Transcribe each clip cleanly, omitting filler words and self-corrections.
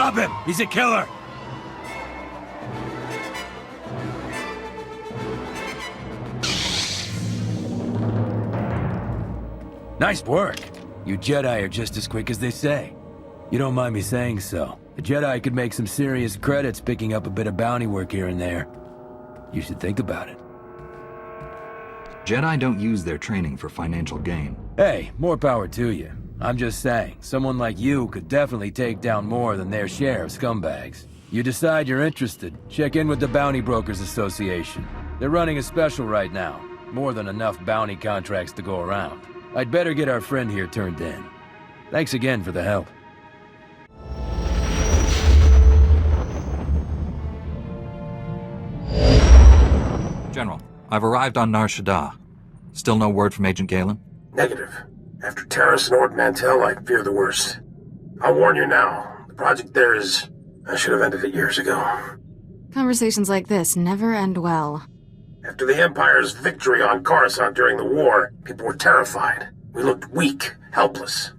Stop him! He's a killer! Nice work. You Jedi are just as quick as they say. You don't mind me saying so. A Jedi could make some serious credits picking up a bit of bounty work here and there. You should think about it. Jedi don't use their training for financial gain. Hey, more power to you. I'm just saying, someone like you could definitely take down more than their share of scumbags. You decide you're interested, check in with the Bounty Brokers Association. They're running a special right now. More than enough bounty contracts to go around. I'd better get our friend here turned in. Thanks again for the help. General, I've arrived on Nar Shaddaa. Still no word from Agent Galen? Negative. After Terrace and Ord Mantell, I fear the worst. I'll warn you now. The project there is... I should have ended it years ago. Conversations like this never end well. After the Empire's victory on Coruscant during the war, people were terrified. We looked weak, helpless.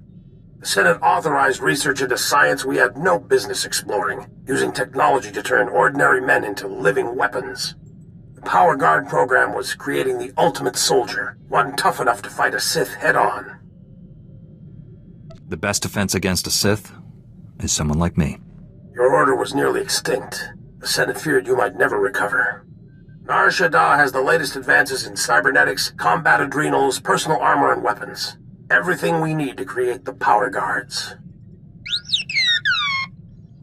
The Senate authorized research into science we had no business exploring, using technology to turn ordinary men into living weapons. The Power Guard program was creating the ultimate soldier, one tough enough to fight a Sith head-on. The best defense against a Sith is someone like me. Your order was nearly extinct. The Senate feared you might never recover. Nar Shaddaa has the latest advances in cybernetics, combat adrenals, personal armor, and weapons. Everything we need to create the Power Guards.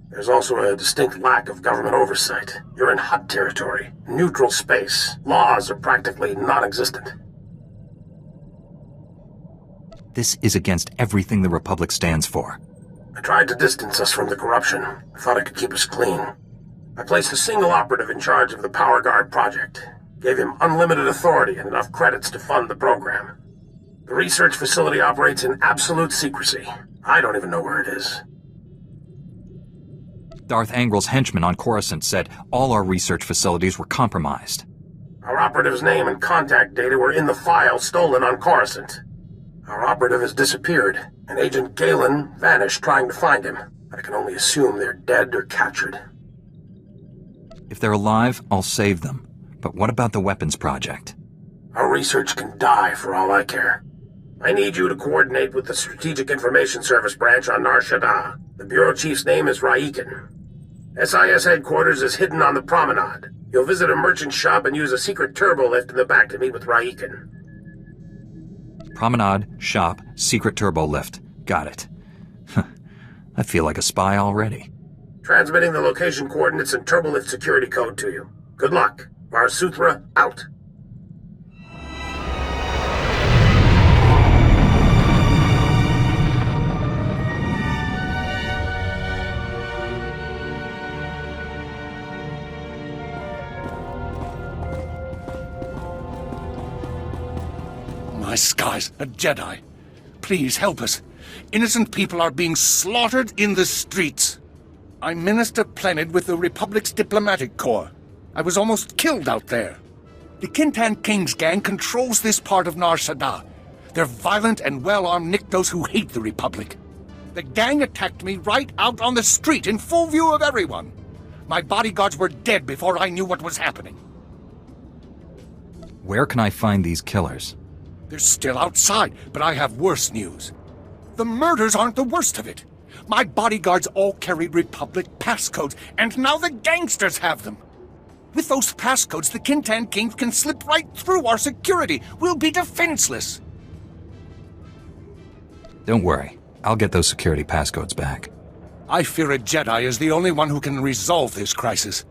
There's also a distinct lack of government oversight. You're in hot territory, neutral space. Laws are practically non-existent. This is against everything the Republic stands for. I tried to distance us from the corruption. I thought I could keep us clean. I placed a single operative in charge of the Power Guard project. Gave him unlimited authority and enough credits to fund the program. The research facility operates in absolute secrecy. I don't even know where it is. Darth Angrel's henchmen on Coruscant said all our research facilities were compromised. Our operative's name and contact data were in the file stolen on Coruscant. Our operative has disappeared, and Agent Galen vanished trying to find him. I can only assume they're dead or captured. If they're alive, I'll save them. But what about the weapons project? Our research can die for all I care. I need you to coordinate with the Strategic Information Service branch on Nar Shaddaa. The Bureau Chief's name is Raiken. SIS headquarters is hidden on the promenade. You'll visit a merchant shop and use a secret turbo lift in the back to meet with Raiken. Promenade, shop, secret turbo lift. Got it. I feel like a spy already. Transmitting the location coordinates and turbolift security code to you. Good luck. Var Suthra, out. My skies, a Jedi. Please help us. Innocent people are being slaughtered in the streets. I'm Minister Plenid with the Republic's Diplomatic Corps. I was almost killed out there. The Kintan Kings gang controls this part of Nar Shaddaa. They're violent and well-armed Niktos who hate the Republic. The gang attacked me right out on the street in full view of everyone. My bodyguards were dead before I knew what was happening. Where can I find these killers? They're still outside, but I have worse news. The murders aren't the worst of it. My bodyguards all carried Republic passcodes, and now the gangsters have them. With those passcodes, the Kintan Kings can slip right through our security. We'll be defenseless. Don't worry. I'll get those security passcodes back. I fear a Jedi is the only one who can resolve this crisis.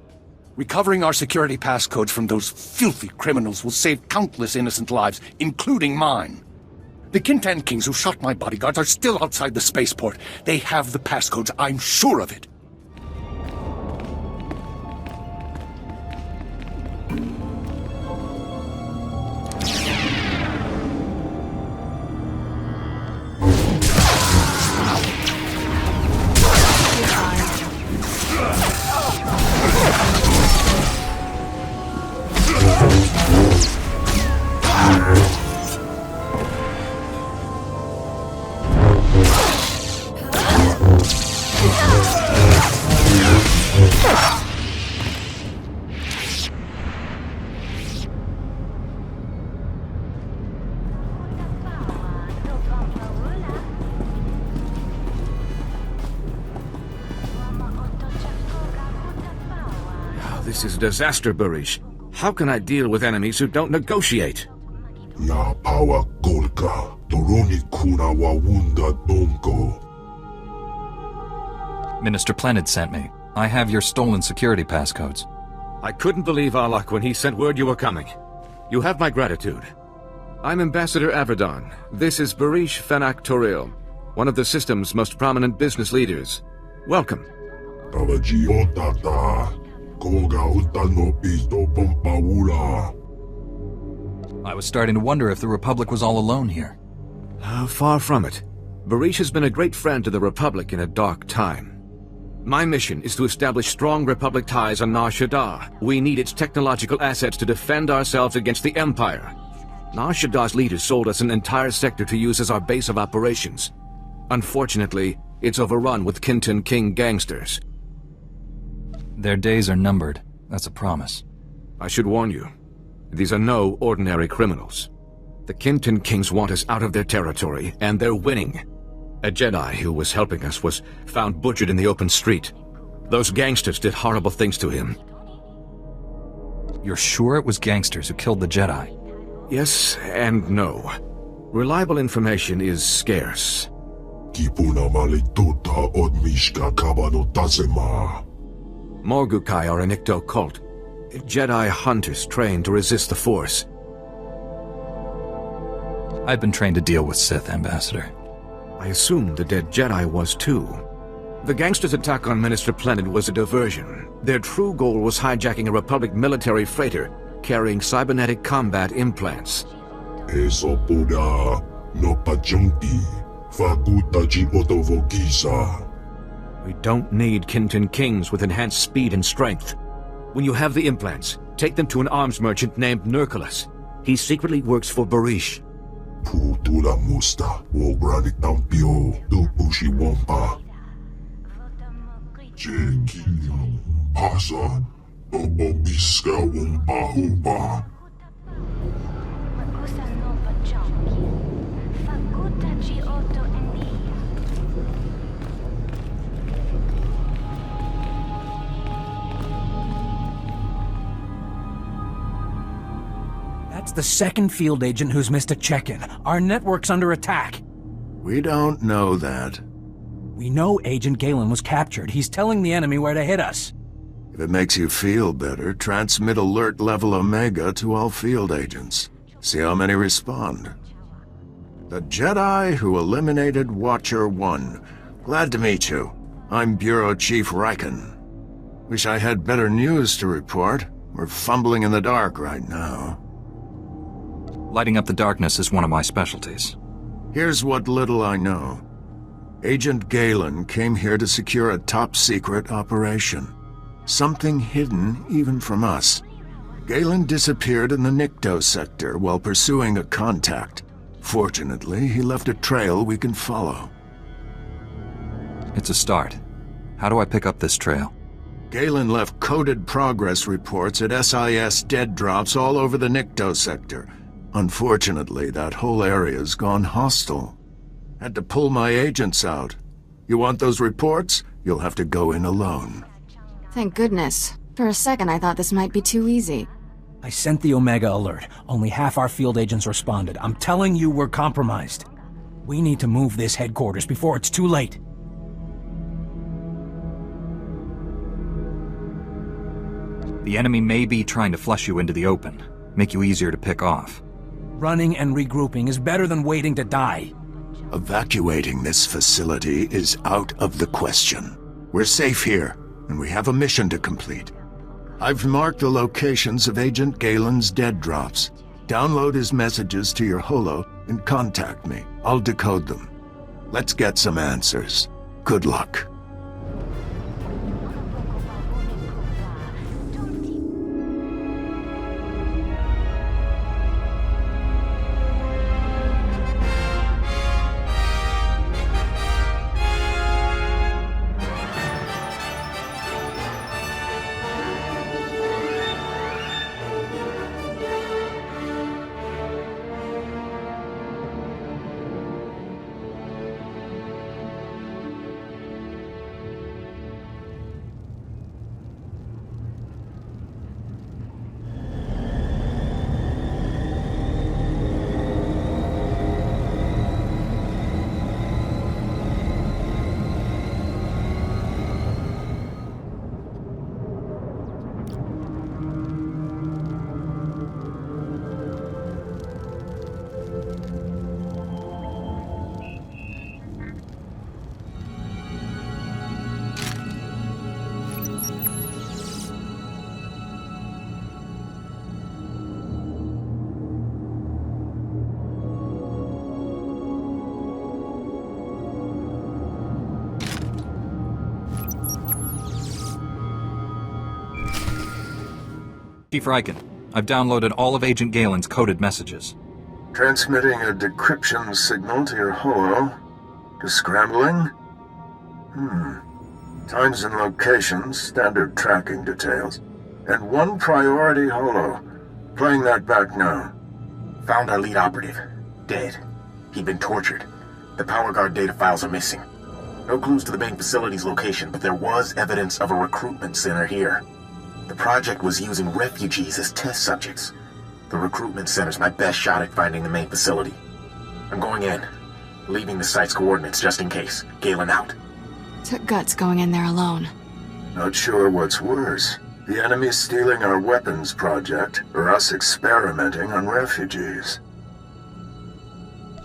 Recovering our security passcodes from those filthy criminals will save countless innocent lives, including mine. The Kintan Kings who shot my bodyguards are still outside the spaceport. They have the passcodes, I'm sure of it. This is a disaster, Barish. How can I deal with enemies who don't negotiate? Na pawa kolka, toroni kuna wa wunda donko. Minister Plenid sent me. I have your stolen security passcodes. I couldn't believe our luck when he sent word you were coming. You have my gratitude. I'm Ambassador Averdon. This is Barish Fennec Toril, one of the system's most prominent business leaders. Welcome. I was starting to wonder if the Republic was all alone here. Far from it. Barish has been a great friend to the Republic in a dark time. My mission is to establish strong Republic ties on Nar Shaddaa. We need its technological assets to defend ourselves against the Empire. Nar Shaddaa's leaders sold us an entire sector to use as our base of operations. Unfortunately, it's overrun with Kinton King gangsters. Their days are numbered. That's a promise. I should warn you, these are no ordinary criminals. The Kinton Kings want us out of their territory, and they're winning. A Jedi who was helping us was found butchered in the open street. Those gangsters did horrible things to him. You're sure it was gangsters who killed the Jedi? Yes and no. Reliable information is scarce. Morgukai are an Icto cult. Jedi hunters trained to resist the Force. I've been trained to deal with Sith, Ambassador. I assumed the dead Jedi was too. The gangsters' attack on Minister Plenid was a diversion. Their true goal was hijacking a Republic military freighter carrying cybernetic combat implants. We don't need Kinton Kings with enhanced speed and strength. When you have the implants, take them to an arms merchant named Nurculus. He secretly works for Barish. Putula musta, wobranik tampio, dupushi wampa. Jeki, pasa, obobiska wampa humpa. That's the second field agent who's missed a check-in. Our network's under attack. We don't know that. We know Agent Galen was captured. He's telling the enemy where to hit us. If it makes you feel better, transmit alert level Omega to all field agents. See how many respond. The Jedi who eliminated Watcher 1. Glad to meet you. I'm Bureau Chief Riken. Wish I had better news to report. We're fumbling in the dark right now. Lighting up the darkness is one of my specialties. Here's what little I know. Agent Galen came here to secure a top-secret operation. Something hidden even from us. Galen disappeared in the Nikto sector while pursuing a contact. Fortunately, he left a trail we can follow. It's a start. How do I pick up this trail? Galen left coded progress reports at SIS dead drops all over the Nikto sector. Unfortunately, that whole area's gone hostile. Had to pull my agents out. You want those reports? You'll have to go in alone. Thank goodness. For a second I thought this might be too easy. I sent the Omega alert. Only half our field agents responded. I'm telling you we're compromised. We need to move this headquarters before it's too late. The enemy may be trying to flush you into the open, make you easier to pick off. Running and regrouping is better than waiting to die. Evacuating this facility is out of the question. We're safe here, and we have a mission to complete. I've marked the locations of Agent Galen's dead drops. Download his messages to your holo and contact me. I'll decode them. Let's get some answers. Good luck. Chief Riken, I've downloaded all of Agent Galen's coded messages. Transmitting a decryption signal to your holo. Descrambling? Times and locations, standard tracking details. And one priority holo. Playing that back now. Found our lead operative. Dead. He'd been tortured. The Power Guard data files are missing. No clues to the main facility's location, but there was evidence of a recruitment center here. The project was using refugees as test subjects. The recruitment center's my best shot at finding the main facility. I'm going in. Leaving the site's coordinates just in case. Galen out. Took guts going in there alone. Not sure what's worse. The enemy stealing our weapons project, or us experimenting on refugees.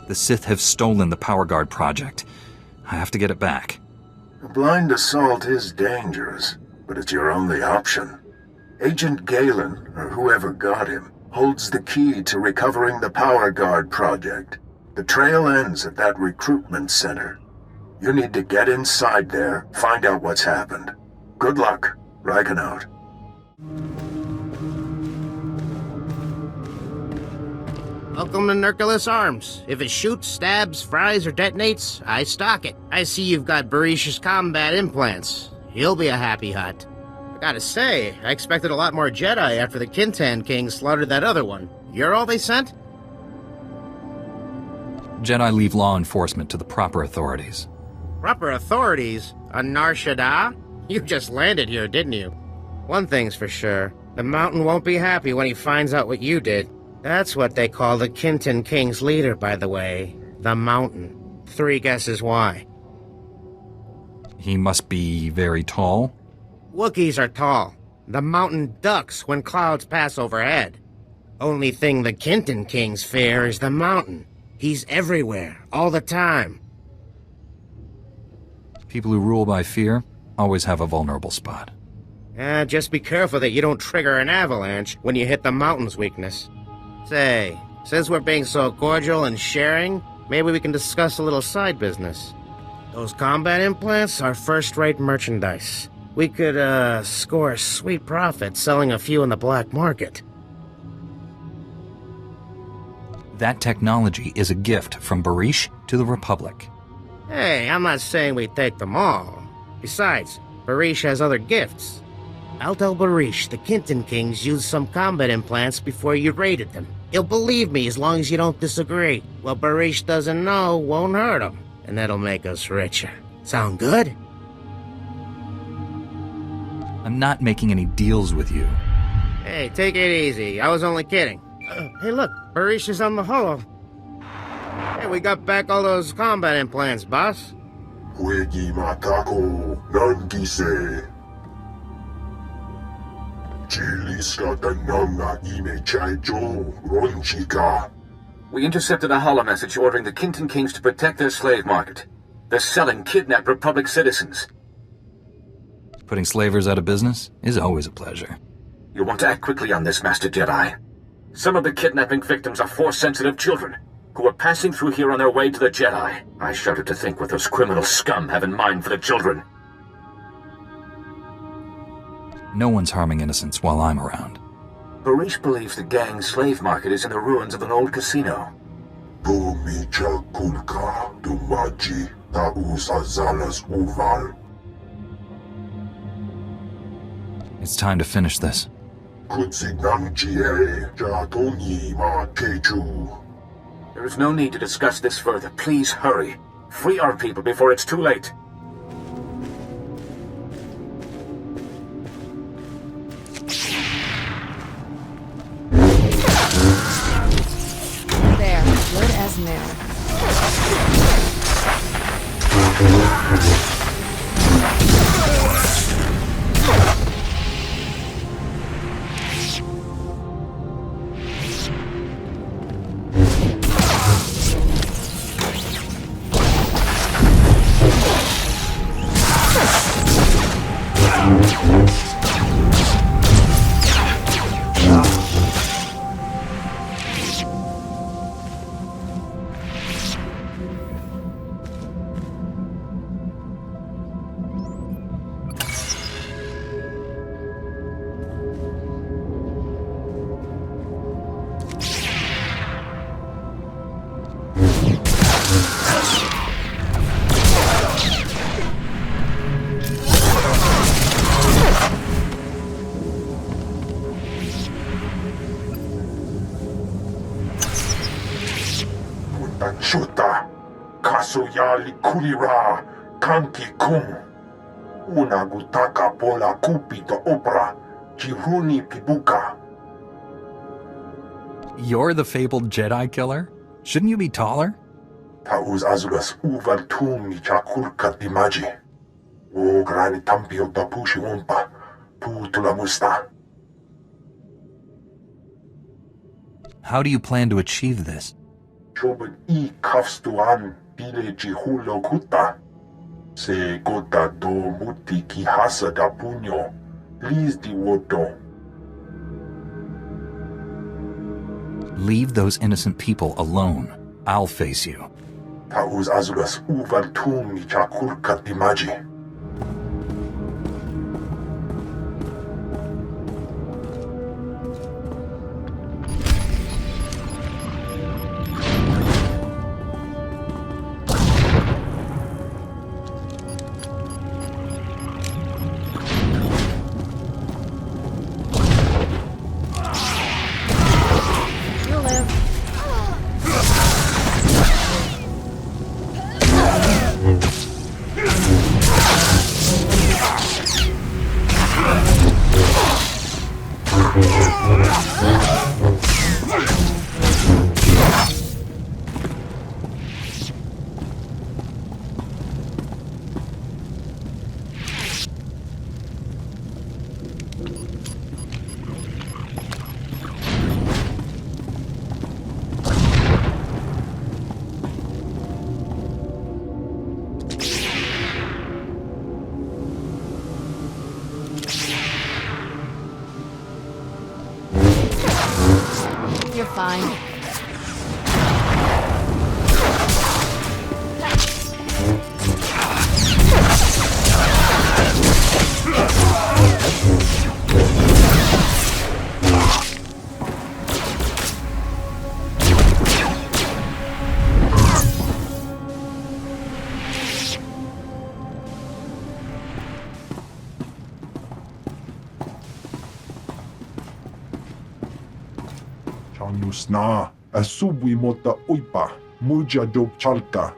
The Sith have stolen the Power Guard project. I have to get it back. A blind assault is dangerous, but it's your only option. Agent Galen, or whoever got him, holds the key to recovering the Power Guard project. The trail ends at that recruitment center. You need to get inside there, find out what's happened. Good luck. Riken out. Welcome to Nurculus Arms. If it shoots, stabs, fries, or detonates, I stock it. I see you've got Barish's combat implants. He'll be a happy hunt. I gotta say, I expected a lot more Jedi after the Kintan King slaughtered that other one. You're all they sent? Jedi leave law enforcement to the proper authorities. Proper authorities? On Nar Shaddaa? You just landed here, didn't you? One thing's for sure. The Mountain won't be happy when he finds out what you did. That's what they call the Kintan King's leader, by the way. The Mountain. 3 guesses why. He must be very tall? Wookiees are tall. The Mountain ducks when clouds pass overhead. Only thing the Kintan Kings fear is the Mountain. He's everywhere, all the time. People who rule by fear always have a vulnerable spot. Just be careful that you don't trigger an avalanche when you hit the Mountain's weakness. Say, since we're being so cordial and sharing, maybe we can discuss a little side business. Those combat implants are first-rate merchandise. We could, score a sweet profit selling a few in the black market. That technology is a gift from Barish to the Republic. Hey, I'm not saying we take them all. Besides, Barish has other gifts. I'll tell Barish the Kintan Kings used some combat implants before you raided them. He'll believe me as long as you don't disagree. What Barish doesn't know won't hurt him, and that'll make us richer. Sound good? I'm not making any deals with you. Hey, take it easy. I was only kidding. Hey, look, Barish is on the holo. Hey, we got back all those combat implants, boss. Huegi matako nangise. We intercepted a holo message ordering the Kintan Kings to protect their slave market. They're selling kidnapped Republic citizens. Putting slavers out of business is always a pleasure. You'll want to act quickly on this, Master Jedi. Some of the kidnapping victims are Force-sensitive children who are passing through here on their way to the Jedi. I shudder to think what those criminal scum have in mind for the children. No one's harming innocents while I'm around. Barish believes the gang's slave market is in the ruins of an old casino. It's time to finish this. There is no need to discuss this further. Please hurry. Free our people before it's too late. There, good as new. Tachuta, Kasuya Likulira, Kanki Kung. Una gutaka pola kupito opera, Chiruni Pibuka. You're the fabled Jedi killer? Shouldn't you be taller? Tauz azugas uval tum ni chakurka dimaji. O grani tampio da pushi umpa, putula musta. How do you plan to achieve this? Chobut I kafstuan pile chihulo kuta. Se gota do muti ki hasa da punyo, liz di woto. Leave those innocent people alone. I'll face you. Tauz azugas uval tum ni chakurka dimaji. You're fine. Chanusna, asubwi mota uipa, muja dob chalka.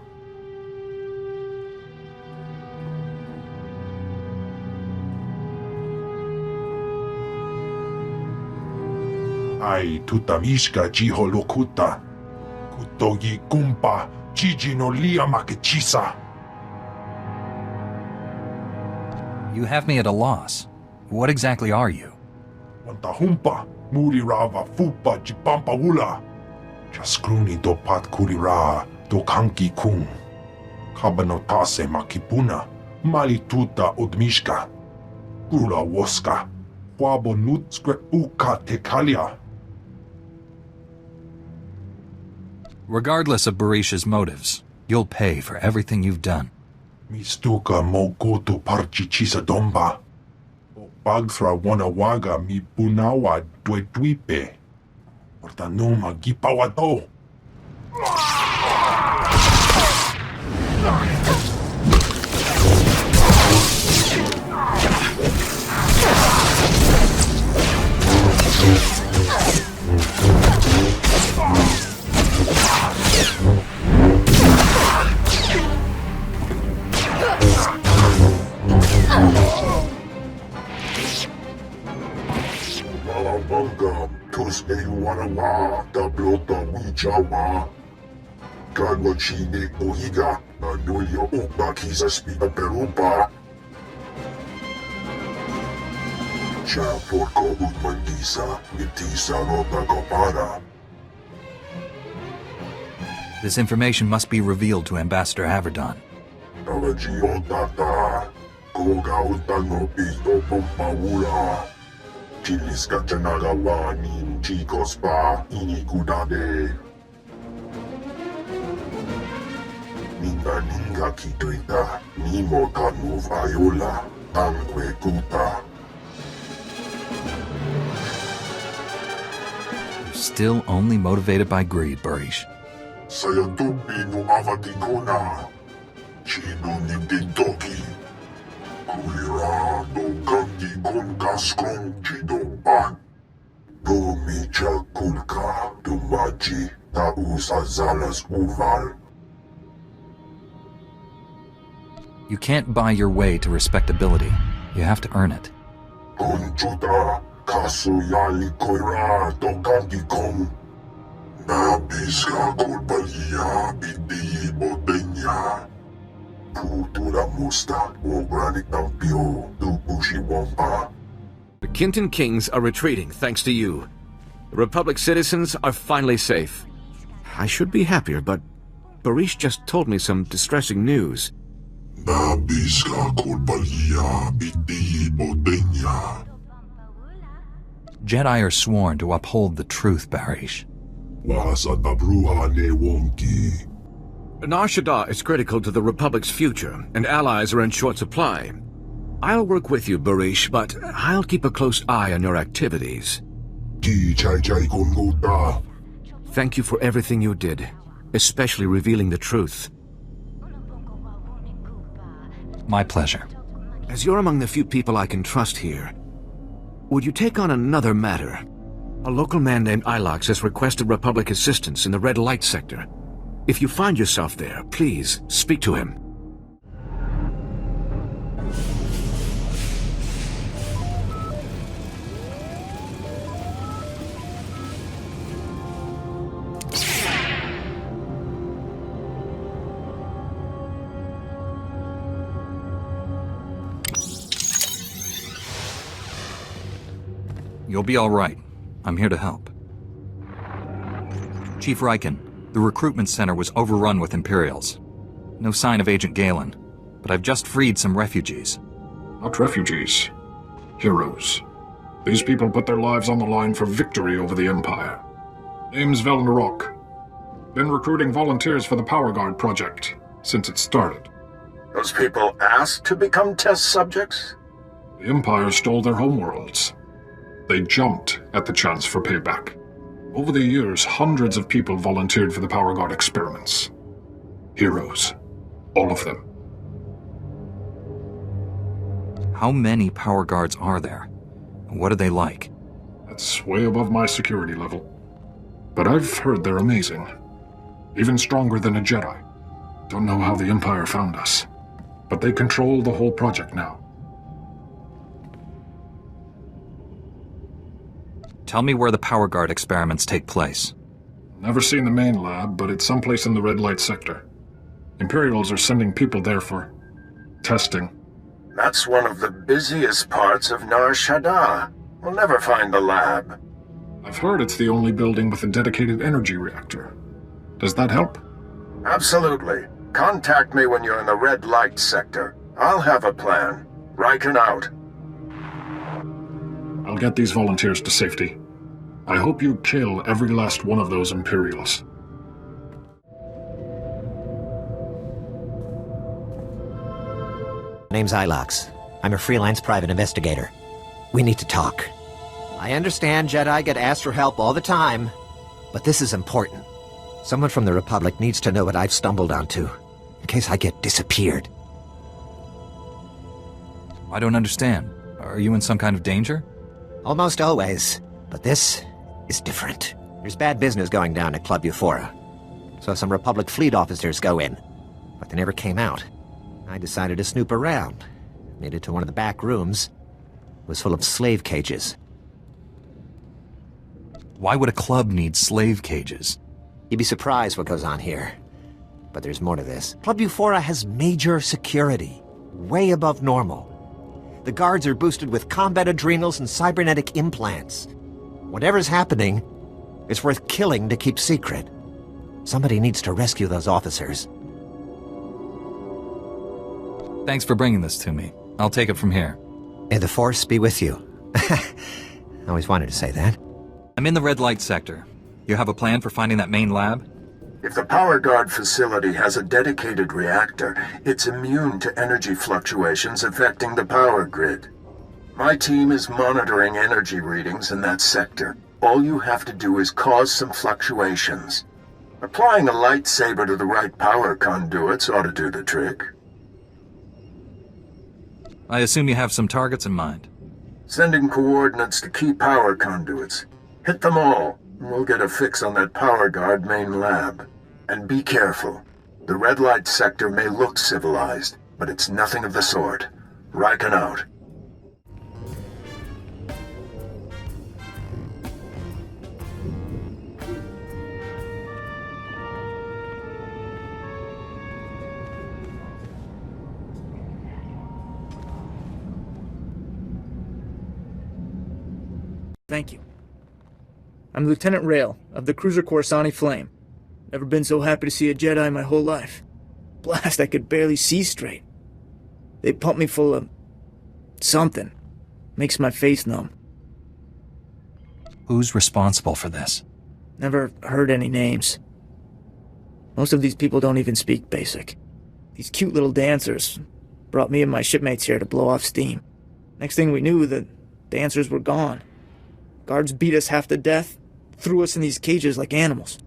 Ai tutamishka jiho lokuta, kutogi kumpa, jiji no lia makechisa. You have me at a loss. What exactly are you? Wantahumpa, muri rava fupa jipampa ula. Jaskruni do pat kurira do kanki kung. Kabanotase makipuna, malituta odmishka. Gula woska, wabo nutskwe uka tekalia. Regardless of Barisha's motives, you'll pay for everything you've done. Mistuka mogoto parchichisa domba. Pagthra wanawaga mi punawa dwetuipe. Portanoma gipawato. Malabanga, tus wanawa, tablota wichawa. Kagwa chine kuhiga, anulio upa kisa spina perupa. Cha porco utmandisa, mitisa rota kopara. This information must be revealed to Ambassador Haverdon. Tawajio tata, koga utano pisto pompaula. Chilis kachanagawa nin chicos pa inikudade. Ninga kituita, nimo kanuv ayola, tanque kuta. You're still only motivated by greed, Barish. Sayantumpi numawatikona, chino nindintoki. Kulira do gangi kon kaskong chido pan. Do micha kulka, Dumaji Taus Azalas Uval. You can't buy your way to respectability. You have to earn it. Conchuta Kasuyali Koira Tokandikom. Nabiska Kulbalia Bidi Bodenya. Putura Musta Ogranik Tampio Dubushi Wampa. The Kintan Kings are retreating thanks to you. The Republic citizens are finally safe. I should be happier, but Barish just told me some distressing news. Nabiska Kulbalia Bidi Bodenya. Jedi are sworn to uphold the truth, Barish. Wasa Dabruha Ne Wonki. Nar Shaddaa is critical to the Republic's future, and allies are in short supply. I'll work with you, Barish, but I'll keep a close eye on your activities. Thank you for everything you did, especially revealing the truth. My pleasure. As you're among the few people I can trust here, would you take on another matter? A local man named Ilox has requested Republic assistance in the Red Light sector. If you find yourself there, please speak to him. You'll be all right. I'm here to help. Chief Riken, the recruitment center was overrun with Imperials. No sign of Agent Galen, but I've just freed some refugees. Not refugees. Heroes. These people put their lives on the line for victory over the Empire. Name's Velnarok. Been recruiting volunteers for the Power Guard project since it started. Those people asked to become test subjects? The Empire stole their homeworlds. They jumped at the chance for payback. Over the years, hundreds of people volunteered for the Power Guard experiments. Heroes. All of them. How many Power Guards are there? What are they like? That's way above my security level. But I've heard they're amazing. Even stronger than a Jedi. Don't know how the Empire found us. But they control the whole project now. Tell me where the Power Guard experiments take place. Never seen the main lab, but it's someplace in the Red Light sector. Imperials are sending people there for testing. That's one of the busiest parts of Nar Shaddaa. We'll never find the lab. I've heard it's the only building with a dedicated energy reactor. Does that help? Absolutely. Contact me when you're in the Red Light sector. I'll have a plan. Riken out. I'll get these volunteers to safety. I hope you kill every last one of those Imperials. Name's Ilox. I'm a freelance private investigator. We need to talk. I understand Jedi get asked for help all the time, but this is important. Someone from the Republic needs to know what I've stumbled onto, in case I get disappeared. I don't understand. Are you in some kind of danger? Almost always, but this is different. There's bad business going down at Club Euphora, so some Republic fleet officers go in, but they never came out. I decided to snoop around. Made it to one of the back rooms. It was full of slave cages. Why would a club need slave cages? You'd be surprised what goes on here. But there's more to this. Club Euphora has major security, way above normal. The guards are boosted with combat adrenals and cybernetic implants. Whatever's happening, it's worth killing to keep secret. Somebody needs to rescue those officers. Thanks for bringing this to me. I'll take it from here. May the Force be with you. I always wanted to say that. I'm in the Red Light sector. You have a plan for finding that main lab? If the Power Guard facility has a dedicated reactor, it's immune to energy fluctuations affecting the power grid. My team is monitoring energy readings in that sector. All you have to do is cause some fluctuations. Applying a lightsaber to the right power conduits ought to do the trick. I assume you have some targets in mind. Sending coordinates to key power conduits. Hit them all. We'll get a fix on that power guard main lab. And be careful. The red light sector may look civilized, but it's nothing of the sort. Riken out. Thank you. I'm Lieutenant Rail, of the cruiser Coruscant Flame. Never been so happy to see a Jedi my whole life. Blast, I could barely see straight. They pumped me full of... something. Makes my face numb. Who's responsible for this? Never heard any names. Most of these people don't even speak basic. These cute little dancers brought me and my shipmates here to blow off steam. Next thing we knew, the dancers were gone. Guards beat us half to death, threw us in these cages like animals.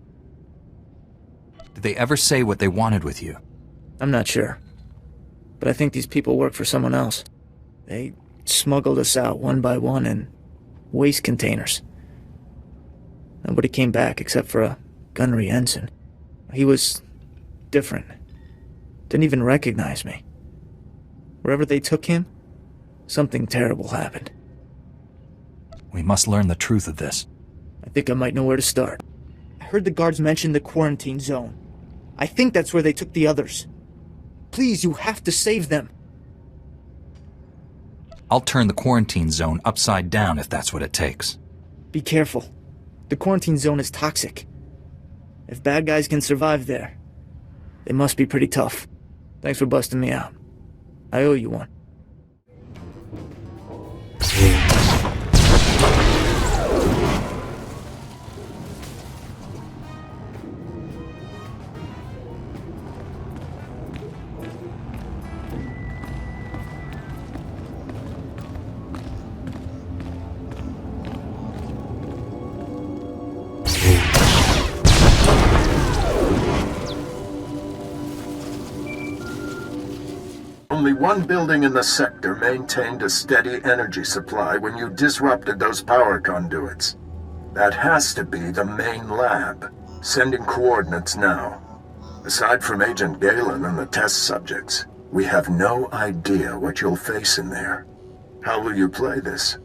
Did they ever say what they wanted with you? I'm not sure. But I think these people work for someone else. They smuggled us out one by one in waste containers. Nobody came back except for a gunnery ensign. He was different. Didn't even recognize me. Wherever they took him, something terrible happened. We must learn the truth of this. I think I might know where to start. I heard the guards mention the quarantine zone. I think that's where they took the others. Please, you have to save them. I'll turn the quarantine zone upside down if that's what it takes. Be careful. The quarantine zone is toxic. If bad guys can survive there, they must be pretty tough. Thanks for busting me out. I owe you one. Only one building in the sector maintained a steady energy supply when you disrupted those power conduits. That has to be the main lab. Sending coordinates now. Aside from Agent Galen and the test subjects, we have no idea what you'll face in there. How will you play this?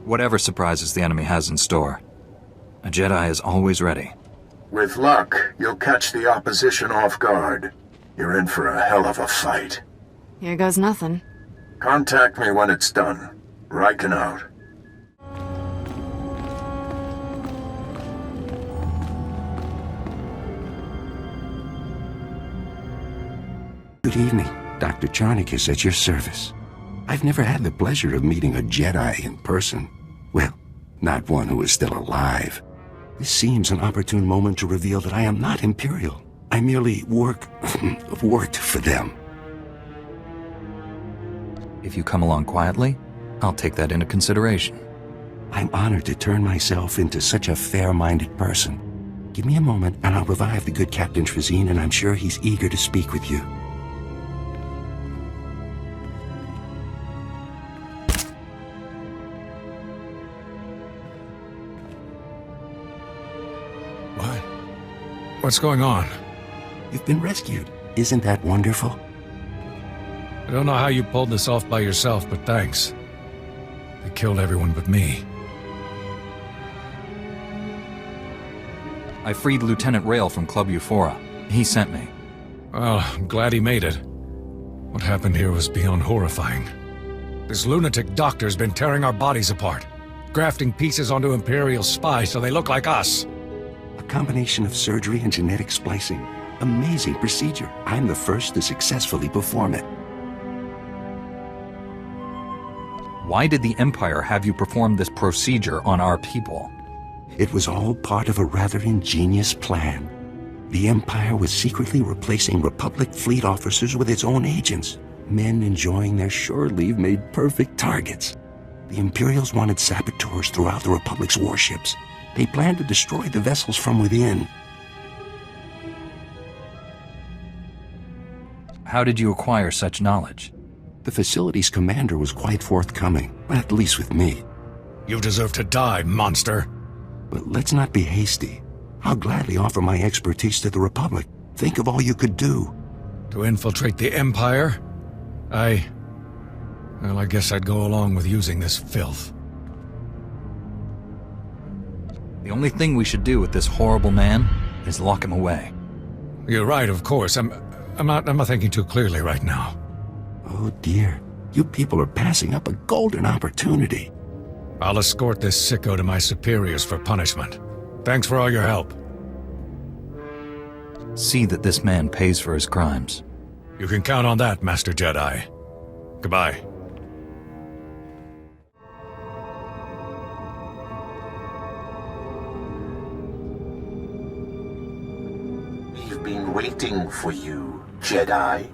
Whatever surprises the enemy has in store, a Jedi is always ready. With luck, you'll catch the opposition off guard. You're in for a hell of a fight. Here goes nothing. Contact me when it's done. Riken out. Good evening. Dr. Charnick is at your service. I've never had the pleasure of meeting a Jedi in person. Well, not one who is still alive. This seems an opportune moment to reveal that I am not Imperial. I merely worked for them. If you come along quietly, I'll take that into consideration. I'm honored to turn myself into such a fair-minded person. Give me a moment and I'll revive the good Captain Trazine, and I'm sure he's eager to speak with you. What? What's going on? You've been rescued. Isn't that wonderful? I don't know how you pulled this off by yourself, but thanks. They killed everyone but me. I freed Lieutenant Rail from Club Euphora. He sent me. Well, I'm glad he made it. What happened here was beyond horrifying. This lunatic doctor's been tearing our bodies apart, grafting pieces onto Imperial spies so they look like us. A combination of surgery and genetic splicing. Amazing procedure. I'm the first to successfully perform it. Why did the Empire have you perform this procedure on our people? It was all part of a rather ingenious plan. The Empire was secretly replacing Republic fleet officers with its own agents. Men enjoying their shore leave made perfect targets. The Imperials wanted saboteurs throughout the Republic's warships. They planned to destroy the vessels from within. How did you acquire such knowledge? The facility's commander was quite forthcoming, at least with me. You deserve to die, monster. But let's not be hasty. I'll gladly offer my expertise to the Republic. Think of all you could do. To infiltrate the Empire? Well, I guess I'd go along with using this filth. The only thing we should do with this horrible man is lock him away. You're right, of course. I'm not thinking too clearly right now. Oh dear. You people are passing up a golden opportunity. I'll escort this sicko to my superiors for punishment. Thanks for all your help. See that this man pays for his crimes. You can count on that, Master Jedi. Goodbye. We've been waiting for you, Jedi.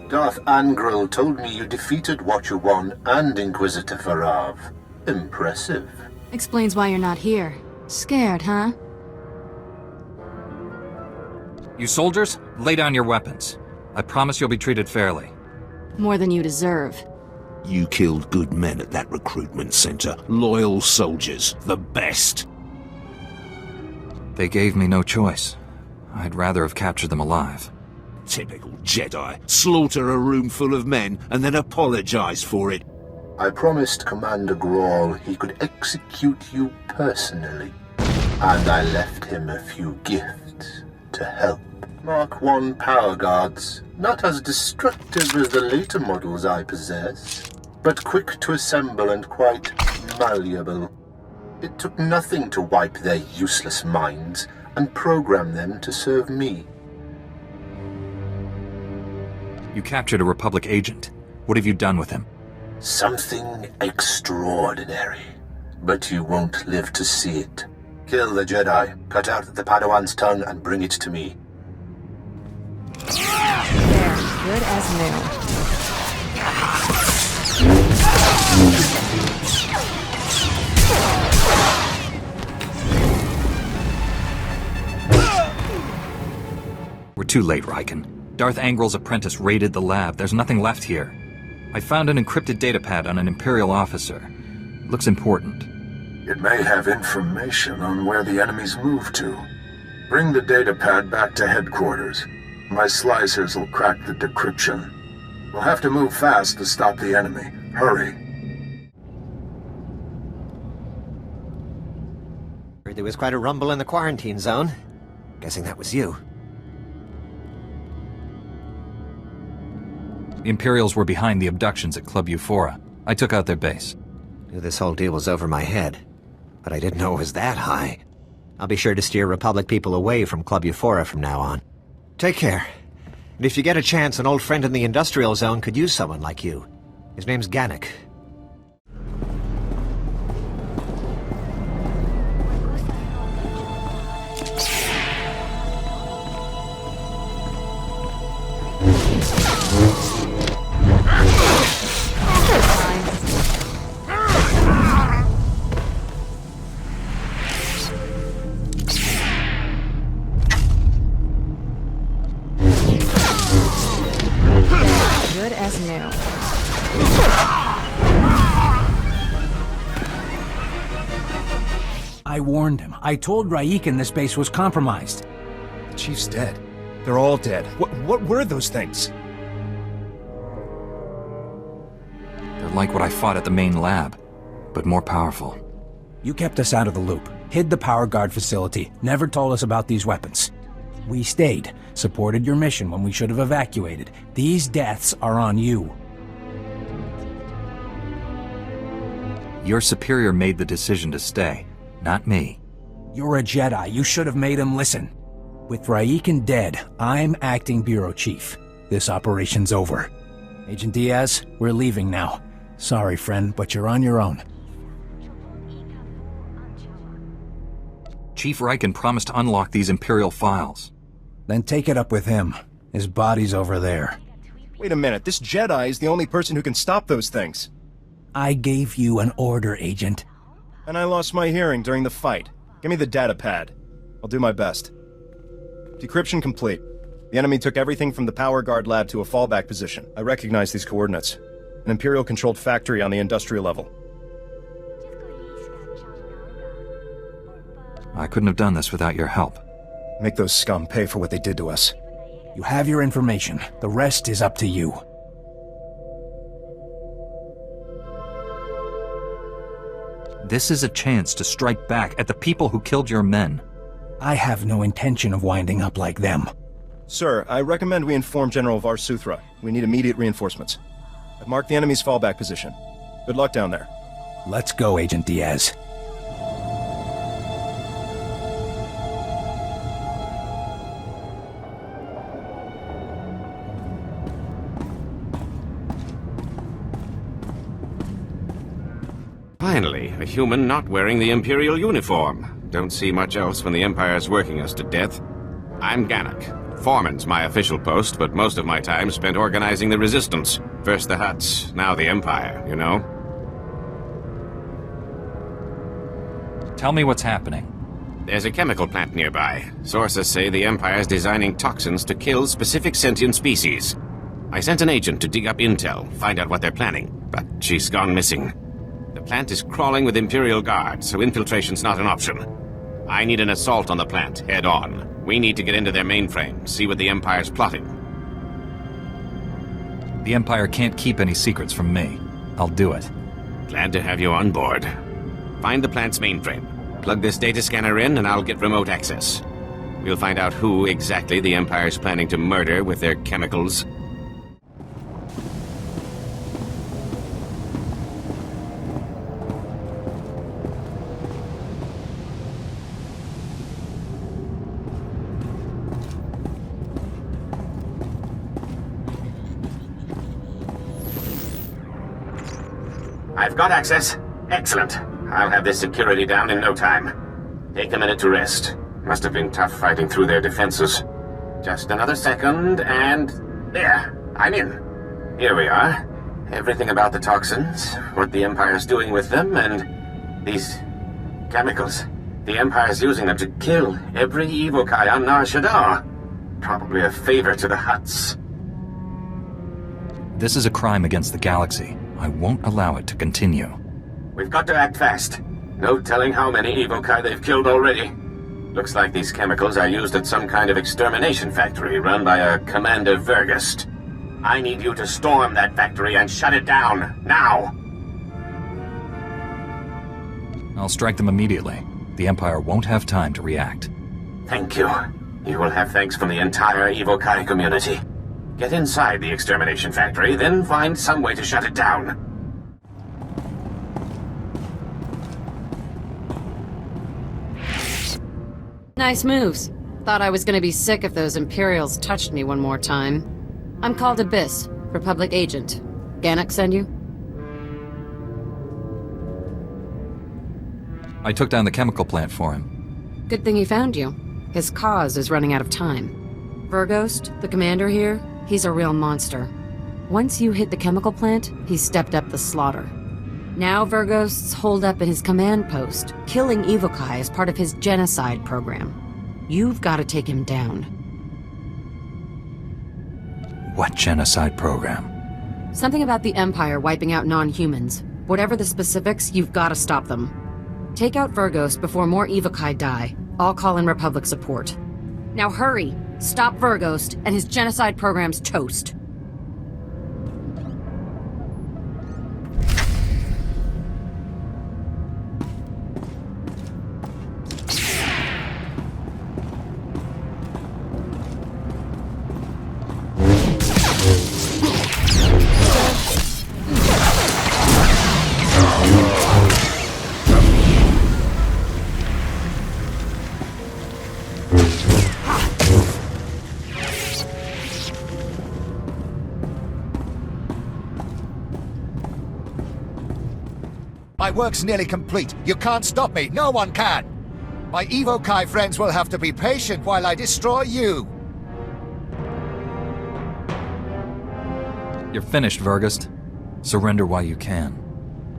Darth Angral told me you defeated Watcher 1 and Inquisitor Varav. Impressive. Explains why you're not here. Scared, huh? You soldiers, lay down your weapons. I promise you'll be treated fairly. More than you deserve. You killed good men at that recruitment center. Loyal soldiers. The best. They gave me no choice. I'd rather have captured them alive. Typical Jedi. Slaughter a room full of men and then apologize for it. I promised Commander Grawl he could execute you personally. And I left him a few gifts to help. Mark I power guards, not as destructive as the later models I possess, but quick to assemble and quite malleable. It took nothing to wipe their useless minds and program them to serve me. You captured a Republic agent. What have you done with him? Something extraordinary. But you won't live to see it. Kill the Jedi, cut out the Padawan's tongue, and bring it to me. There, good as new. We're too late, Riken. Darth Angral's apprentice raided the lab. There's nothing left here. I found an encrypted datapad on an Imperial officer. Looks important. It may have information on where the enemies moved to. Bring the datapad back to headquarters. My slicers will crack the decryption. We'll have to move fast to stop the enemy. Hurry. Heard there was quite a rumble in the quarantine zone. Guessing that was you. The Imperials were behind the abductions at Club Euphora. I took out their base. Knew this whole deal was over my head, but I didn't know it was that high. I'll be sure to steer Republic people away from Club Euphora from now on. Take care. And if you get a chance, an old friend in the industrial zone could use someone like you. His name's Gannick. Good as new. I warned him. I told Raiken this base was compromised. The Chief's dead. They're all dead. What were those things? They're like what I fought at the main lab, but more powerful. You kept us out of the loop, hid the power guard facility, never told us about these weapons. We stayed, supported your mission when we should have evacuated. These deaths are on you. Your superior made the decision to stay, not me. You're a Jedi. You should have made him listen. With Raiken dead, I'm acting bureau chief. This operation's over. Agent Diaz, we're leaving now. Sorry, friend, but you're on your own. Chief Riken promised to unlock these Imperial files. Then take it up with him. His body's over there. Wait a minute, this Jedi is the only person who can stop those things. I gave you an order, Agent. And I lost my hearing during the fight. Give me the datapad. I'll do my best. Decryption complete. The enemy took everything from the power guard lab to a fallback position. I recognize these coordinates. An Imperial-controlled factory on the industrial level. I couldn't have done this without your help. Make those scum pay for what they did to us. You have your information. The rest is up to you. This is a chance to strike back at the people who killed your men. I have no intention of winding up like them. Sir, I recommend we inform General Varsuthra. We need immediate reinforcements. I've marked the enemy's fallback position. Good luck down there. Let's go, Agent Diaz. Finally, a human not wearing the Imperial uniform. Don't see much else when the Empire's working us to death. I'm Gannock. Foreman's my official post, but most of my time spent organizing the Resistance. First the Hutts, now the Empire, you know? Tell me what's happening. There's a chemical plant nearby. Sources say the Empire's designing toxins to kill specific sentient species. I sent an agent to dig up intel, find out what they're planning, but she's gone missing. The plant is crawling with Imperial guards, so infiltration's not an option. I need an assault on the plant, head on. We need to get into their mainframe, see what the Empire's plotting. The Empire can't keep any secrets from me. I'll do it. Glad to have you on board. Find the plant's mainframe. Plug this data scanner in, and I'll get remote access. We'll find out who exactly the Empire's planning to murder with their chemicals. I've got access. Excellent. I'll have this security down in no time. Take a minute to rest. Must have been tough fighting through their defenses. Just another second, and... there! I'm in. Here we are. Everything about the toxins, what the Empire's doing with them, and... these... chemicals. The Empire's using them to kill every Evokai on Nar Shaddaa. Probably a favor to the Hutts. This is a crime against the galaxy. I won't allow it to continue. We've got to act fast. No telling how many Evokai they've killed already. Looks like these chemicals are used at some kind of extermination factory run by a Commander Vergust. I need you to storm that factory and shut it down, now! I'll strike them immediately. The Empire won't have time to react. Thank you. You will have thanks from the entire Evokai community. Get inside the extermination factory, then find some way to shut it down. Nice moves. Thought I was gonna be sick if those Imperials touched me one more time. I'm called Abyss, Republic agent. Gannock send you? I took down the chemical plant for him. Good thing he found you. His cause is running out of time. Verghost, the commander here, he's a real monster. Once you hit the chemical plant, he stepped up the slaughter. Now Verghost's holed up in his command post, killing Evokai as part of his genocide program. You've got to take him down. What genocide program? Something about the Empire wiping out non-humans. Whatever the specifics, you've got to stop them. Take out Verghost before more Evokai die. I'll call in Republic support. Now hurry! Stop Verghost, and his genocide program's toast. My work's nearly complete. You can't stop me. No one can. My Evokai friends will have to be patient while I destroy you. You're finished, Vergust. Surrender while you can.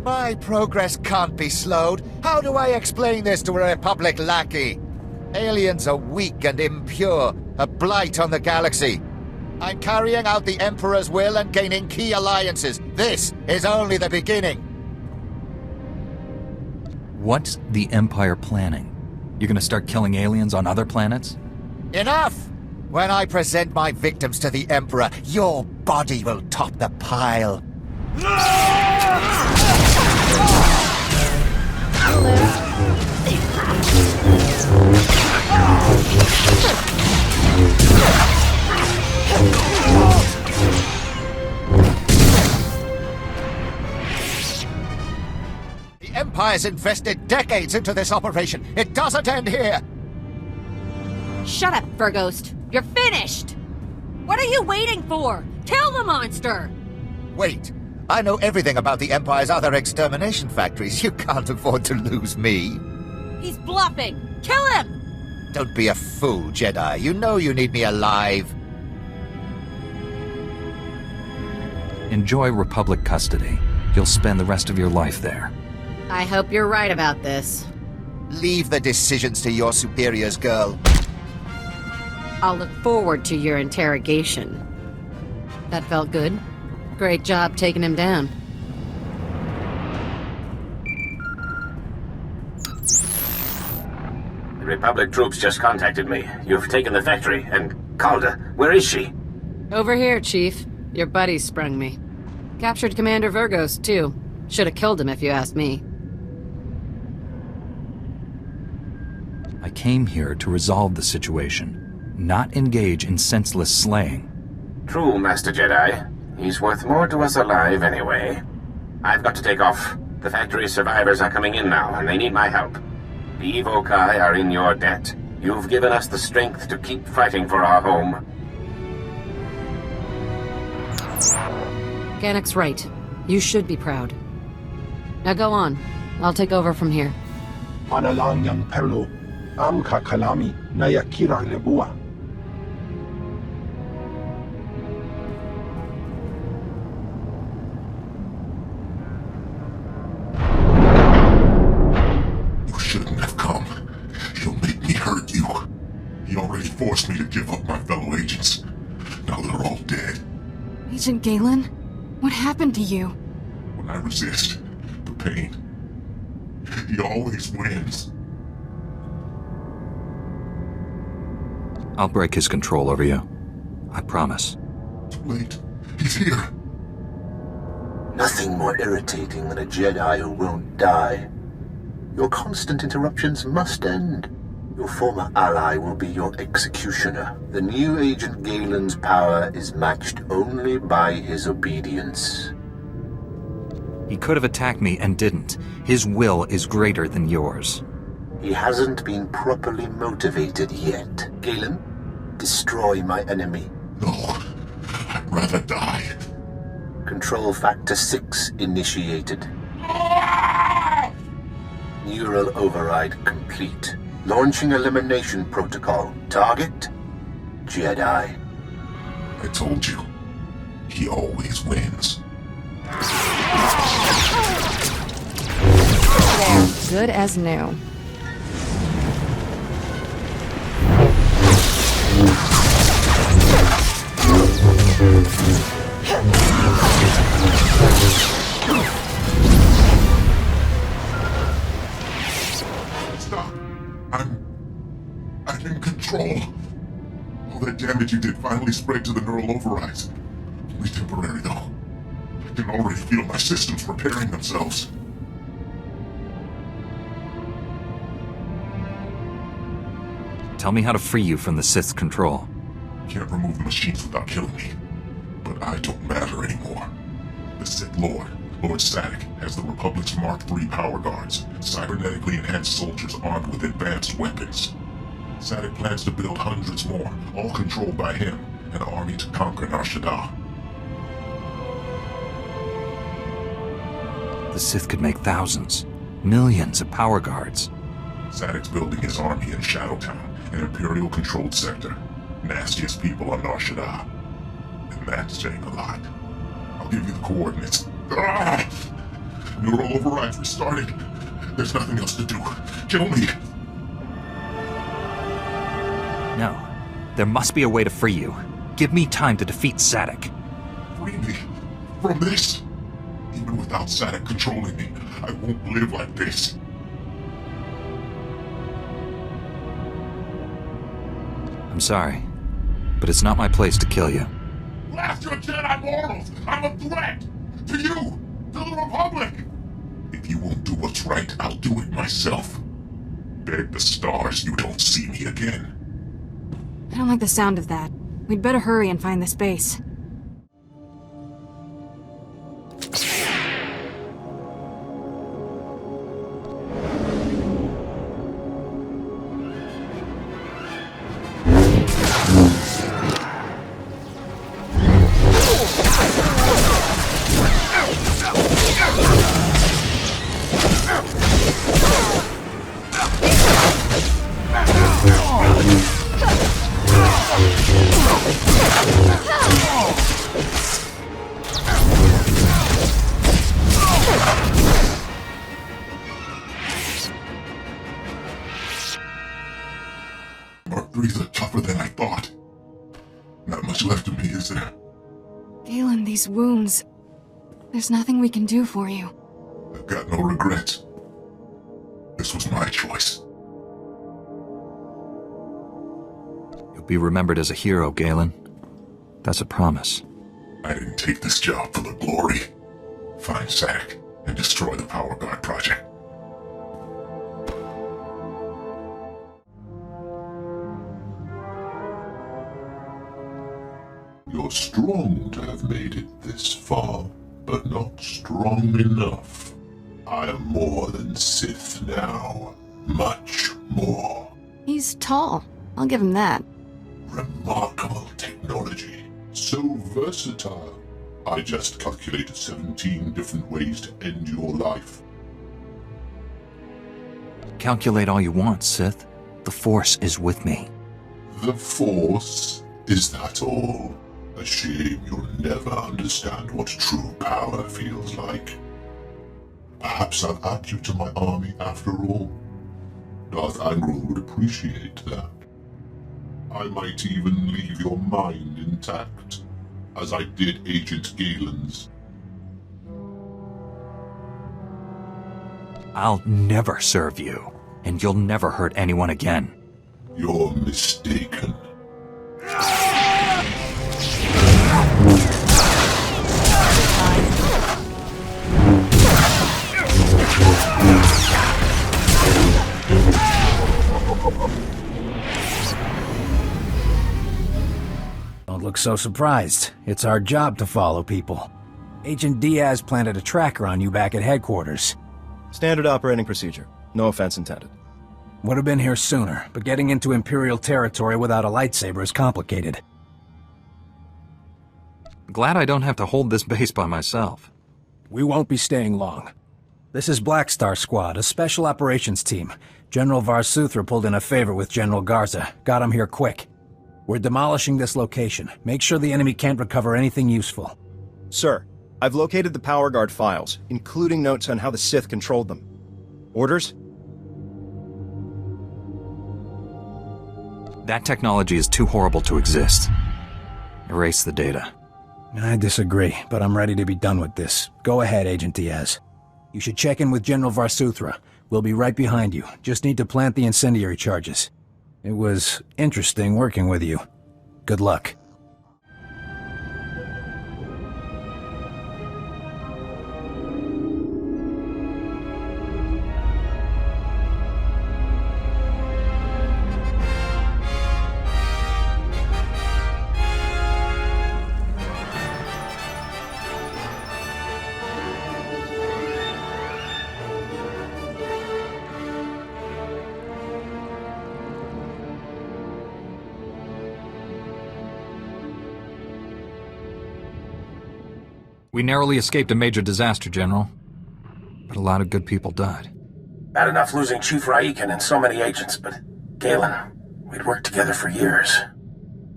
My progress can't be slowed. How do I explain this to a Republic lackey? Aliens are weak and impure, a blight on the galaxy. I'm carrying out the Emperor's will and gaining key alliances. This is only the beginning. What's the Empire planning? You gonna start killing aliens on other planets? Enough! When I present my victims to the Emperor, your body will top the pile. The Empire's invested decades into this operation. It doesn't end here. Shut up, Verghost. You're finished! What are you waiting for? Kill the monster! Wait. I know everything about the Empire's other extermination factories. You can't afford to lose me. He's bluffing! Kill him! Don't be a fool, Jedi. You know you need me alive. Enjoy Republic custody. You'll spend the rest of your life there. I hope you're right about this. Leave the decisions to your superiors, girl. I'll look forward to your interrogation. That felt good. Great job taking him down. The Republic troops just contacted me. You've taken the factory, and Calder, where is she? Over here, Chief. Your buddy sprung me. Captured Commander Verghost, too. Should have killed him if you asked me. I came here to resolve the situation, not engage in senseless slaying. True, Master Jedi. He's worth more to us alive anyway. I've got to take off. The factory survivors are coming in now, and they need my help. The Evokai are in your debt. You've given us the strength to keep fighting for our home. Gannick's right. You should be proud. Now go on. I'll take over from here. Analang yang perlu, am kakalami nayakira lebua. You shouldn't have come. You'll make me hurt you. He already forced me to give up my fellow agents. Now they're all dead. Agent Galen? What happened to you? When I resist the pain, he always wins. I'll break his control over you. I promise. Too late. He's here. Nothing more irritating than a Jedi who won't die. Your constant interruptions must end. Your former ally will be your executioner. The new Agent Galen's power is matched only by his obedience. He could have attacked me and didn't. His will is greater than yours. He hasn't been properly motivated yet. Galen, destroy my enemy. No, I'd rather die. Control Factor 6 initiated. Neural override complete. Launching elimination protocol. Target? Jedi. I told you. He always wins. There, good as new. Stop. I'm in control. All that damage you did finally spread to the neural overrides. Only temporary, though. I can already feel my systems repairing themselves. Tell me how to free you from the Sith's control. Can't remove the machines without killing me. But I don't matter anymore. The Sith Lord, Lord Sadek, has the Republic's Mark III power guards, cybernetically enhanced soldiers armed with advanced weapons. Sadek plans to build hundreds more, all controlled by him, an army to conquer Nar Shaddaa. The Sith could make thousands, millions of power guards. Sadek's building his army in Shadowtown, an Imperial-controlled sector. Nastiest people on Nar Shaddaa. And that's saying a lot. I'll give you the coordinates. Ah! Neural overrides restarting. There's nothing else to do. Kill me! No. There must be a way to free you. Give me time to defeat Sadek. Free me from this? Even without Sadek controlling me, I won't live like this. I'm sorry, but it's not my place to kill you. Blast your Jedi morals! I'm a threat! To you! To the Republic! If you won't do what's right, I'll do it myself. Beg the stars you don't see me again. I don't like the sound of that. We'd better hurry and find this base. Mark III's are tougher than I thought. Not much left of me, is there? Galen, these wounds... There's nothing we can do for you. I've got no regrets. This was my choice. You'll be remembered as a hero, Galen. That's a promise. I didn't take this job for the glory. Find Zack and destroy the Power Guard project. You're strong to have made it this far, but not strong enough. I am more than Sith now. Much more. He's tall. I'll give him that. Remarkable technology. So versatile. I just calculated 17 different ways to end your life. Calculate all you want, Sith. The Force is with me. The Force? Is that all? A shame you'll never understand what true power feels like. Perhaps I'll add you to my army after all. Darth Angral would appreciate that. I might even leave your mind intact, as I did Agent Galen's. I'll never serve you, and you'll never hurt anyone again. You're mistaken. Don't look so surprised. It's our job to follow people. Agent Diaz planted a tracker on you back at headquarters. Standard operating procedure. No offense intended. Would have been here sooner, but getting into Imperial territory without a lightsaber is complicated. Glad I don't have to hold this base by myself. We won't be staying long. This is Black Star Squad, a special operations team. General Varsuthra pulled in a favor with General Garza. Got him here quick. We're demolishing this location. Make sure the enemy can't recover anything useful. Sir, I've located the Power Guard files, including notes on how the Sith controlled them. Orders? That technology is too horrible to exist. Erase the data. I disagree, but I'm ready to be done with this. Go ahead, Agent Diaz. You should check in with General Varsuthra. We'll be right behind you. Just need to plant the incendiary charges. It was interesting working with you. Good luck. We narrowly escaped a major disaster, General. But a lot of good people died. Bad enough losing Chief Raiken and so many agents, but Galen, we'd worked together for years.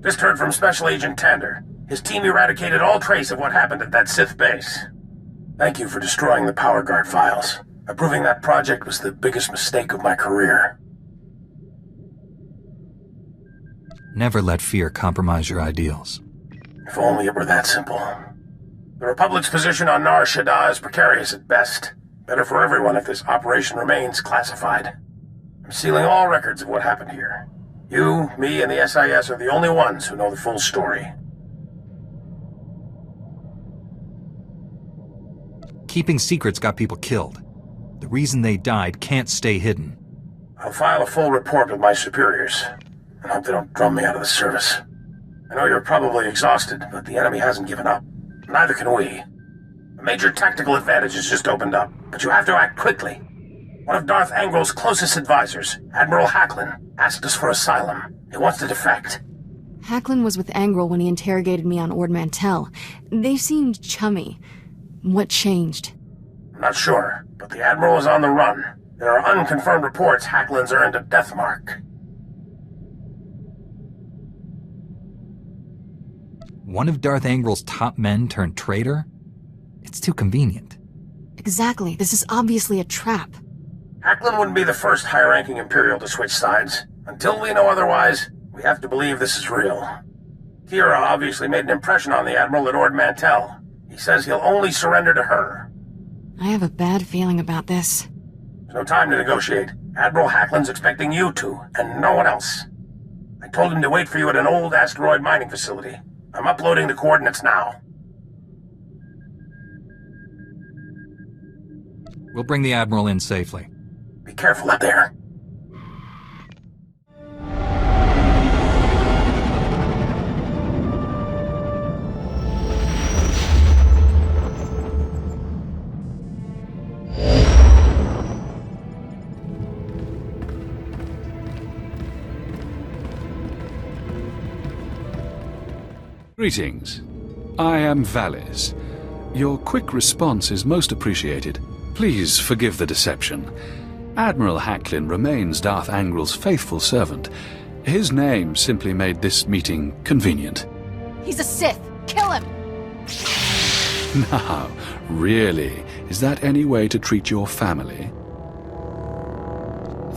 Just heard from Special Agent Tander. His team eradicated all trace of what happened at that Sith base. Thank you for destroying the Power Guard files. Approving that project was the biggest mistake of my career. Never let fear compromise your ideals. If only it were that simple. The Republic's position on Nar Shaddaa is precarious at best. Better for everyone if this operation remains classified. I'm sealing all records of what happened here. You, me, and the SIS are the only ones who know the full story. Keeping secrets got people killed. The reason they died can't stay hidden. I'll file a full report with my superiors, and hope they don't drum me out of the service. I know you're probably exhausted, but the enemy hasn't given up. Neither can we. A major tactical advantage has just opened up, but you have to act quickly. One of Darth Angrel's closest advisors, Admiral Hacklin, asked us for asylum. He wants to defect. Hacklin was with Angrel when he interrogated me on Ord Mantell. They seemed chummy. What changed? I'm not sure, but the Admiral is on the run. There are unconfirmed reports Hacklin's earned a death mark. One of Darth Angrel's top men turned traitor? It's too convenient. Exactly. This is obviously a trap. Hacklin wouldn't be the first high-ranking Imperial to switch sides. Until we know otherwise, we have to believe this is real. Kira obviously made an impression on the Admiral at Ord Mantell. He says he'll only surrender to her. I have a bad feeling about this. There's no time to negotiate. Admiral Hacklin's expecting you to, and no one else. I told him to wait for you at an old asteroid mining facility. I'm uploading the coordinates now. We'll bring the Admiral in safely. Be careful out there. Greetings. I am Valis. Your quick response is most appreciated. Please forgive the deception. Admiral Hacklin remains Darth Angrel's faithful servant. His name simply made this meeting convenient. He's a Sith! Kill him! Now, really, is that any way to treat your family?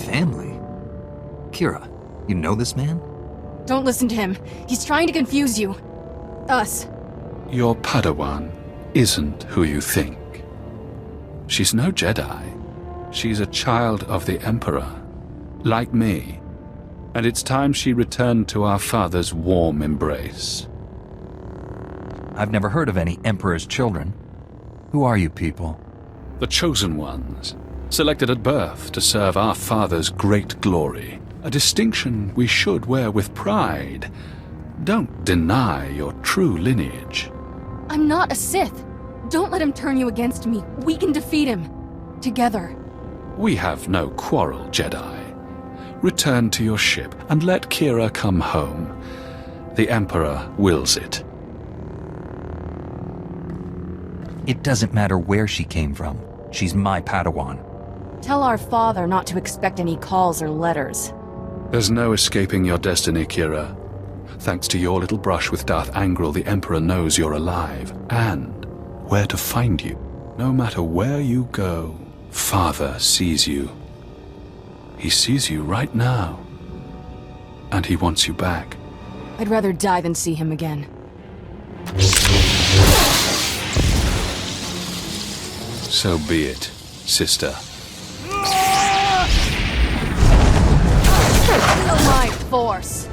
Family? Kira, you know this man? Don't listen to him. He's trying to confuse you. Us. Your Padawan isn't who you think. She's no Jedi. She's a child of the Emperor, like me. And it's time she returned to our father's warm embrace. I've never heard of any Emperor's children. Who are you people? The Chosen Ones, selected at birth to serve our father's great glory. A distinction we should wear with pride. Don't deny your true lineage. I'm not a Sith. Don't let him turn you against me. We can defeat him. Together. We have no quarrel, Jedi. Return to your ship and let Kira come home. The Emperor wills it. It doesn't matter where she came from. She's my Padawan. Tell our father not to expect any calls or letters. There's no escaping your destiny, Kira. Thanks to your little brush with Darth Angrel, the Emperor knows you're alive, and where to find you. No matter where you go, Father sees you. He sees you right now, and he wants you back. I'd rather die than see him again. So be it, sister. Feel my force!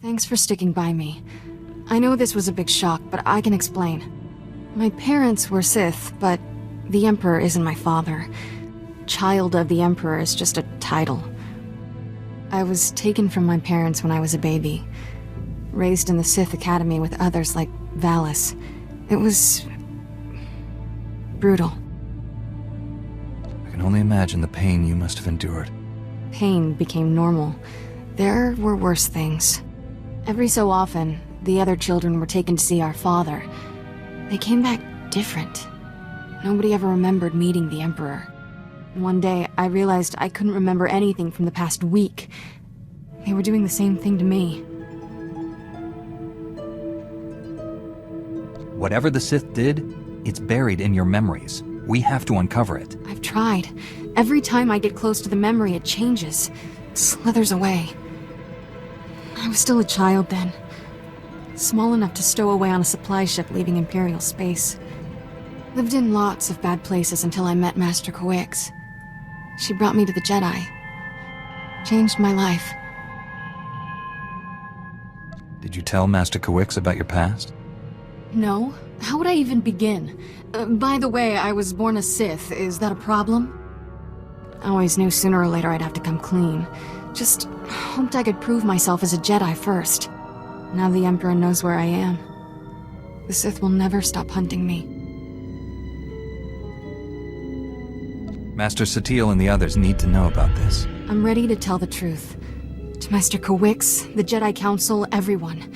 Thanks for sticking by me. I know this was a big shock, but I can explain. My parents were Sith, but the Emperor isn't my father. Child of the Emperor is just a title. I was taken from my parents when I was a baby. Raised in the Sith Academy with others like Valis. It was brutal. I can only imagine the pain you must have endured. Pain became normal. There were worse things. Every so often, the other children were taken to see our father. They came back different. Nobody ever remembered meeting the Emperor. One day, I realized I couldn't remember anything from the past week. They were doing the same thing to me. Whatever the Sith did, it's buried in your memories. We have to uncover it. I've tried. Every time I get close to the memory, it changes. Slithers away. I was still a child then. Small enough to stow away on a supply ship leaving Imperial space. Lived in lots of bad places until I met Master Kawix. She brought me to the Jedi. Changed my life. Did you tell Master Kawix about your past? No? How would I even begin? By the way, I was born a Sith. Is that a problem? I always knew sooner or later I'd have to come clean. Just hoped I could prove myself as a Jedi first. Now the Emperor knows where I am. The Sith will never stop hunting me. Master Satele and the others need to know about this. I'm ready to tell the truth. To Master Kawix, the Jedi Council, everyone.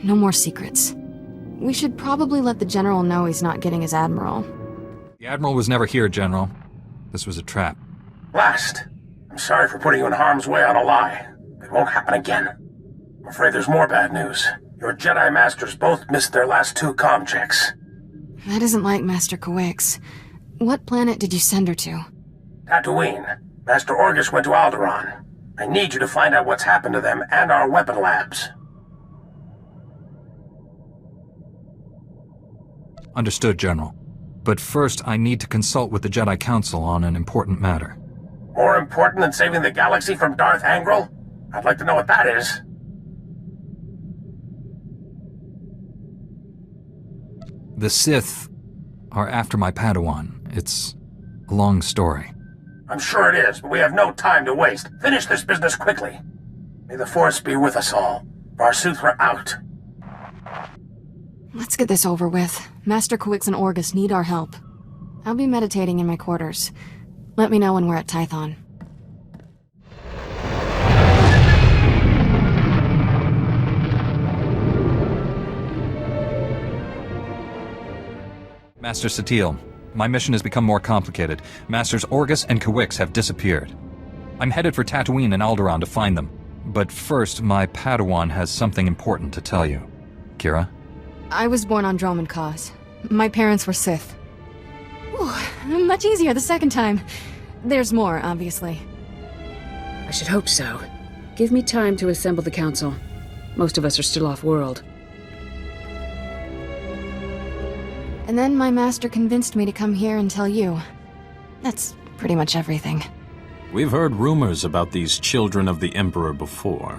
No more secrets. We should probably let the General know he's not getting his Admiral. The Admiral was never here, General. This was a trap. Last. I'm sorry for putting you in harm's way on a lie. It won't happen again. I'm afraid there's more bad news. Your Jedi Masters both missed their last 2 comm checks. That isn't like Master Kawix. What planet did you send her to? Tatooine. Master Orgus went to Alderaan. I need you to find out what's happened to them and our weapon labs. Understood, General. But first, I need to consult with the Jedi Council on an important matter. More important than saving the galaxy from Darth Angral? I'd like to know what that is. The Sith are after my Padawan. It's a long story. I'm sure it is, but we have no time to waste. Finish this business quickly. May the Force be with us all. Barsuth, we're out. Let's get this over with. Master Kawix and Orgus need our help. I'll be meditating in my quarters. Let me know when we're at Tython. Master Satele, my mission has become more complicated. Masters Orgus and Kawix have disappeared. I'm headed for Tatooine and Alderaan to find them. But first, my Padawan has something important to tell you. Kira? I was born on Dromund Kaas. My parents were Sith. Ooh, much easier the second time. There's more, obviously. I should hope so. Give me time to assemble the council. Most of us are still off-world. And then my master convinced me to come here and tell you. That's pretty much everything. We've heard rumors about these children of the Emperor before,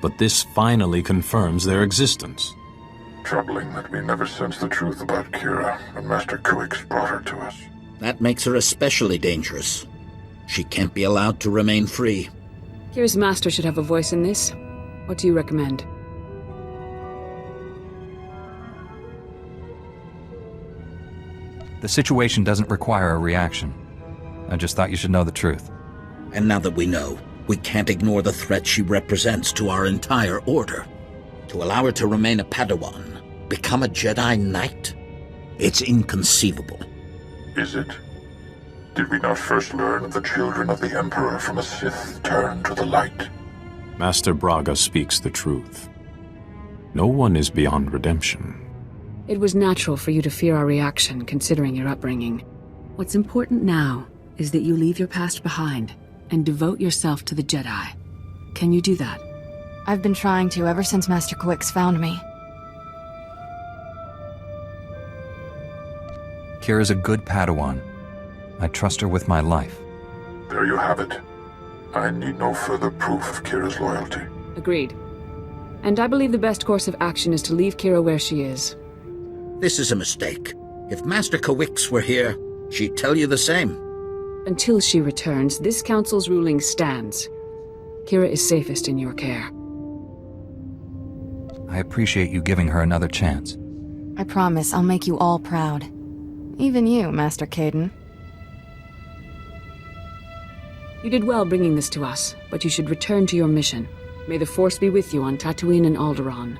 but this finally confirms their existence. Troubling that we never sensed the truth about Kira when Master Kawix brought her to us. That makes her especially dangerous. She can't be allowed to remain free. Kira's master should have a voice in this. What do you recommend? The situation doesn't require a reaction. I just thought you should know the truth. And now that we know, we can't ignore the threat she represents to our entire order. To allow her to remain a Padawan, become a Jedi Knight? It's inconceivable. Is it? Did we not first learn of the children of the Emperor from a Sith turned to the light? Master Braga speaks the truth. No one is beyond redemption. It was natural for you to fear our reaction, considering your upbringing. What's important now is that you leave your past behind and devote yourself to the Jedi. Can you do that? I've been trying to ever since Master Kawix found me. Kira's a good Padawan. I trust her with my life. There you have it. I need no further proof of Kira's loyalty. Agreed. And I believe the best course of action is to leave Kira where she is. This is a mistake. If Master Kawix were here, she'd tell you the same. Until she returns, this council's ruling stands. Kira is safest in your care. I appreciate you giving her another chance. I promise I'll make you all proud. Even you, Master Kaidan. You did well bringing this to us, but you should return to your mission. May the Force be with you on Tatooine and Alderaan.